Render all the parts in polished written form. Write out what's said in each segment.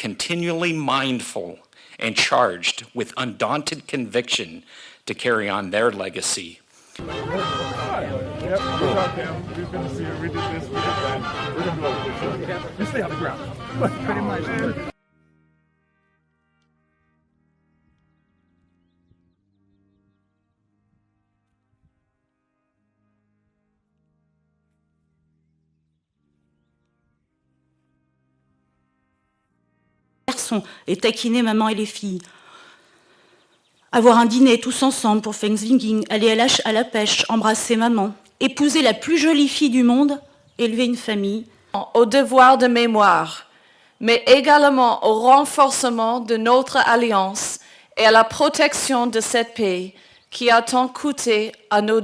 continually mindful and charged with undaunted conviction to carry on their legacy. Yep, we talked to him. We've been to see her. We did this, we did that. We're gonna do it. You stay on the ground. Pretty much. Man. Et taquiner maman et les filles. Avoir un dîner tous ensemble pour Thanksgiving, aller à la pêche, embrasser maman, épouser la plus jolie fille du monde, élever une famille. Au devoir de mémoire, mais également au renforcement de notre alliance et à la protection de cette paix qui a tant coûté à nos...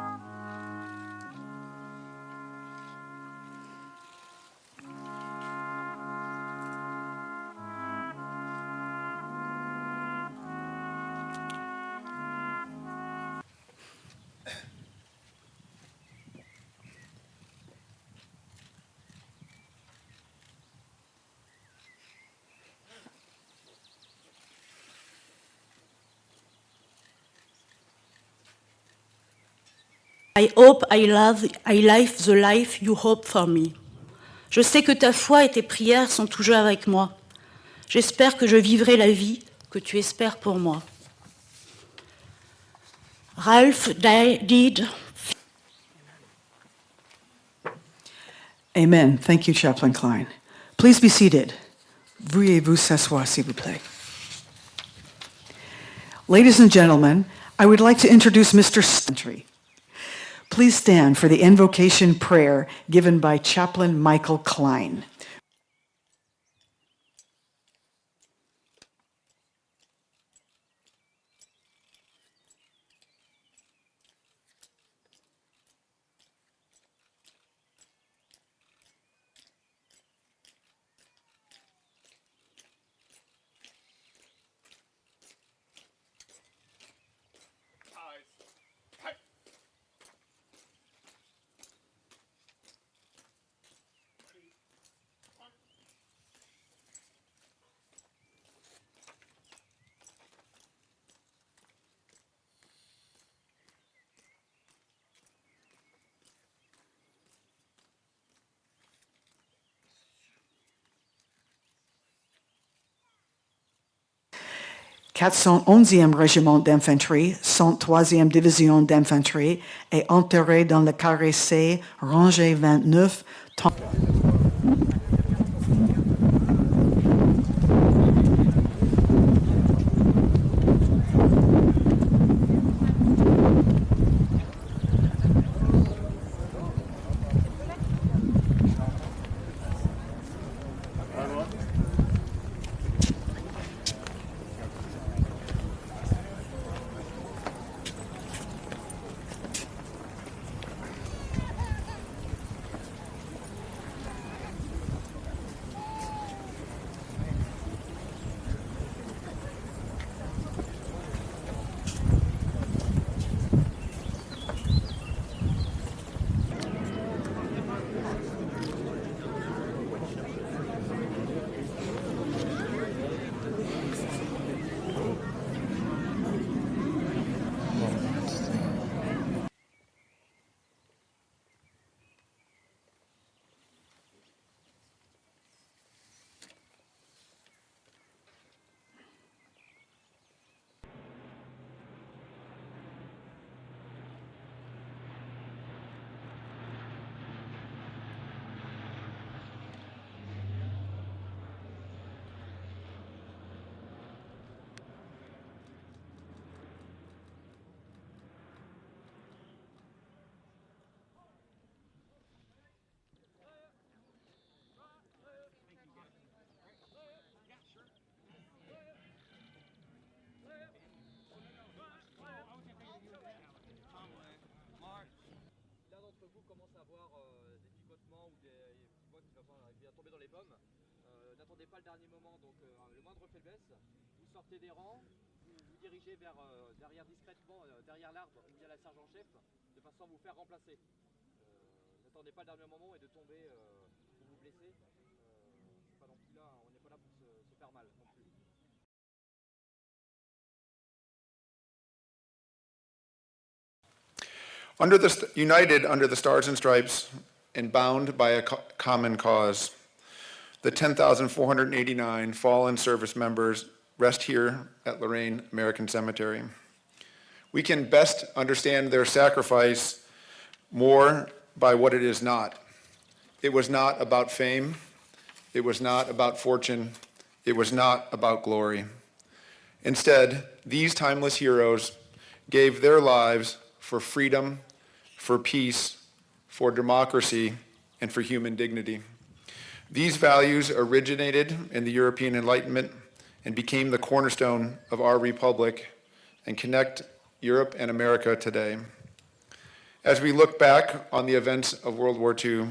I hope I live the life you hope for me. Je sais que ta foi et tes prières sont toujours avec moi. J'espère que je vivrai la vie que tu espères pour moi. Ralph died. Amen. Thank you, Chaplain Klein. Please be seated. Veuillez-vous s'asseoir, s'il vous plaît. Ladies and gentlemen, I would like to introduce Mr. Cemetery. Please stand for the invocation prayer given by Chaplain Michael Klein. « 411e Régiment d'infanterie, 103e Division d'infanterie est enterré dans le carré C, rangée 29. N'attendez pas le dernier moment, donc le moindre faiblesse, vous sortez des rangs, vous vous dirigez vers, derrière discrètement, derrière l'arbre où il y a la sergent-chef, de façon à vous faire remplacer. N'attendez pas le dernier moment et de tomber pour vous blesser. C'est pas non plus là, on n'est pas là pour se super mal non plus. United under the Stars and Stripes and bound by a common cause, the 10,489 fallen service members rest here at Lorraine American Cemetery. We can best understand their sacrifice more by what it is not. It was not about fame. It was not about fortune. It was not about glory. Instead, these timeless heroes gave their lives for freedom, for peace, for democracy, and for human dignity. These values originated in the European Enlightenment and became the cornerstone of our republic and connect Europe and America today. As we look back on the events of World War II,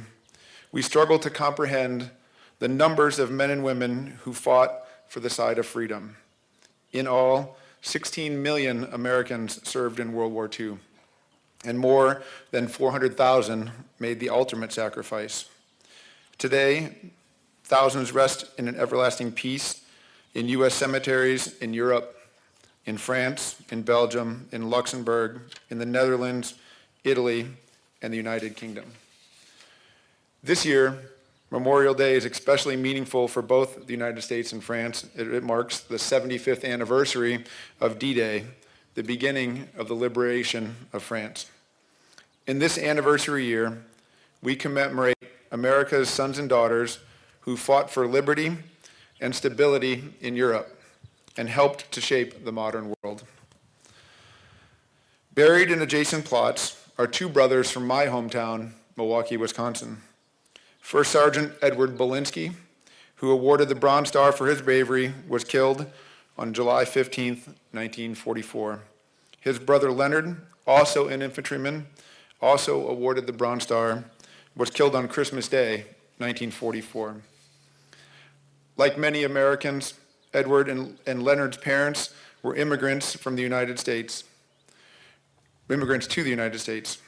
we struggle to comprehend the numbers of men and women who fought for the side of freedom. In all, 16 million Americans served in World War II, and more than 400,000 made the ultimate sacrifice. Today, thousands rest in an everlasting peace in U.S. cemeteries in Europe, in France, in Belgium, in Luxembourg, in the Netherlands, Italy, and the United Kingdom. This year, Memorial Day is especially meaningful for both the United States and France. It marks the 75th anniversary of D-Day, the beginning of the liberation of France. In this anniversary year, we commemorate America's sons and daughters who fought for liberty and stability in Europe and helped to shape the modern world. Buried in adjacent plots are two brothers from my hometown, Milwaukee, Wisconsin. First Sergeant Edward Belinsky, who awarded the Bronze Star for his bravery, was killed on July 15, 1944. His brother Leonard, also an infantryman, also awarded the Bronze Star, was killed on Christmas Day, 1944. Like many Americans, Edward and Leonard's parents were immigrants from the United States, immigrants to the United States.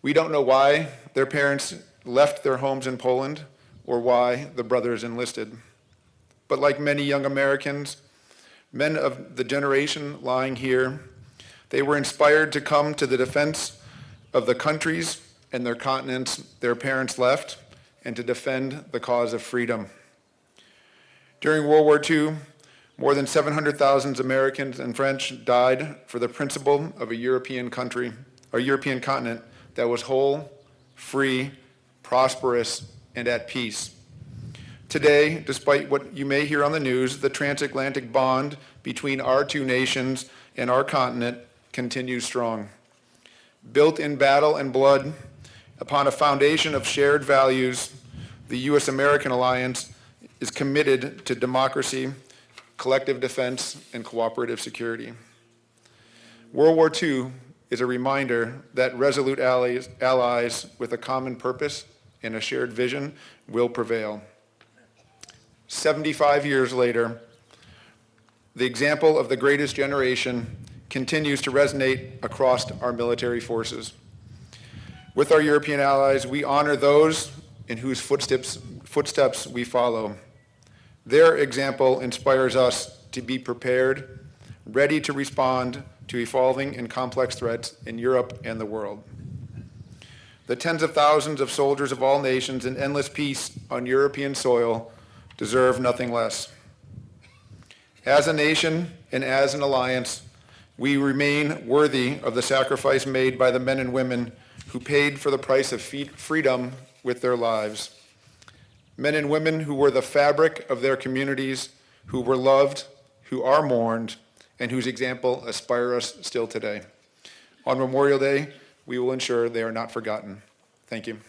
We don't know why their parents left their homes in Poland or why the brothers enlisted. But like many young Americans, men of the generation lying here, they were inspired to come to the defense of the countries and their continents their parents left and to defend the cause of freedom. During World War II, more than 700,000 Americans and French died for the principle of a European country, a European continent that was whole, free, prosperous, and at peace. Today, despite what you may hear on the news, the transatlantic bond between our two nations and our continent continues strong. Built in battle and blood, upon a foundation of shared values, the U.S.-American alliance is committed to democracy, collective defense, and cooperative security. World War II is a reminder that resolute allies with a common purpose and a shared vision will prevail. 75 years later, the example of the greatest generation continues to resonate across our military forces. With our European allies, we honor those in whose footsteps we follow. Their example inspires us to be prepared, ready to respond to evolving and complex threats in Europe and the world. The tens of thousands of soldiers of all nations in endless peace on European soil deserve nothing less. As a nation and as an alliance, we remain worthy of the sacrifice made by the men and women who paid for the price of freedom with their lives. Men and women who were the fabric of their communities, who were loved, who are mourned, and whose example inspires us still today. On Memorial Day, we will ensure they are not forgotten. Thank you.